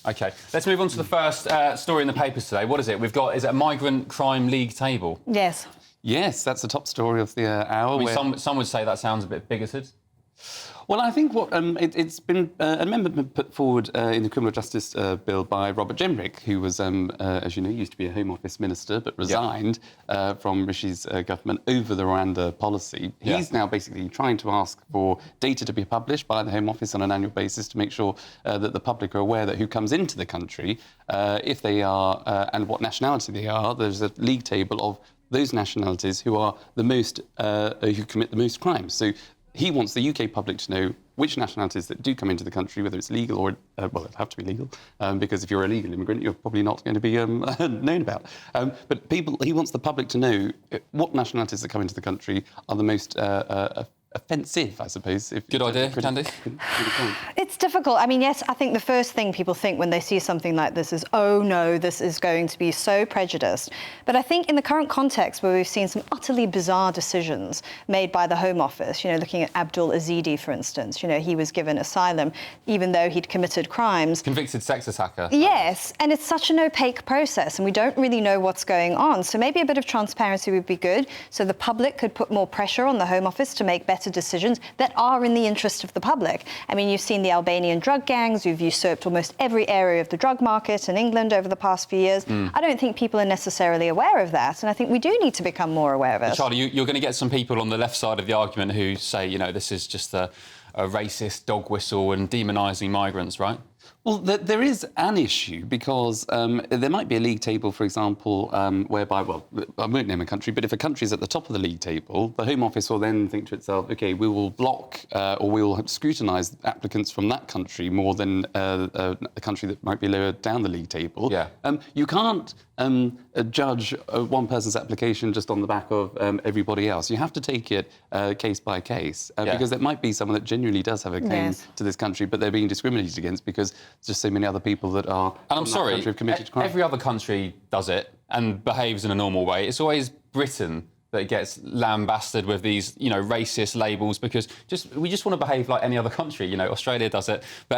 OK, let's move on to the first story in the papers today. What is it? Is it a migrant crime league table? Yes. Yes, that's the top story of the hour. I mean, some would say that sounds a bit bigoted. Well, I think what it's been an amendment put forward in the criminal justice bill by Robert Jenrick, who was, as you know, used to be a Home Office minister, but resigned from Rishi's government over the Rwanda policy. He's now basically trying to ask for data to be published by the Home Office on an annual basis to make sure that the public are aware that who comes into the country, if they are, and what nationality they are. There's a league table of those nationalities who are the most, who commit the most crimes. So he wants the UK public to know which nationalities that do come into the country, whether it's legal or, well, it'd have to be legal, because if you're a legal immigrant, you're probably not going to be known about. But he wants the public to know what nationalities that come into the country are the most offensive, I suppose. Good idea, Candy. It's difficult. I mean, yes, I think the first thing people think when they see something like this is, oh no, this is going to be so prejudiced. But I think in the current context where we've seen some utterly bizarre decisions made by the Home Office, you know, looking at Abdul Azidi, for instance, you know, he was given asylum even though he'd committed crimes. Convicted sex attacker. Yes, and it's such an opaque process and we don't really know what's going on. So maybe a bit of transparency would be good so the public could put more pressure on the Home Office to make better decisions that are in the interest of the public. I mean, you've seen the Albanian drug gangs who've usurped almost every area of the drug market in England over the past few years. I don't think people are necessarily aware of that, and I think we do need to become more aware of it. Charlie, you're going to get some people on the left side of the argument who say, you know, this is just a racist dog whistle and demonising migrants, right? Well, there is an issue because there might be a league table, for example, whereby, well, I won't name a country, but if a country is at the top of the league table, the Home Office will then think to itself, OK, we will block or we will scrutinise applicants from that country more than a country that might be lower down the league table. Yeah. You can't judge one person's application just on the back of everybody else. You have to take it case by case because there might be someone that genuinely does have a claim to this country, but they're being discriminated against because just so many other people that are and I'm sorry, have committed crime. Every other country does it and behaves in a normal way. It's always Britain that gets lambasted with these, you know, racist labels because we just want to behave like any other country. You know, Australia does it, but anyway,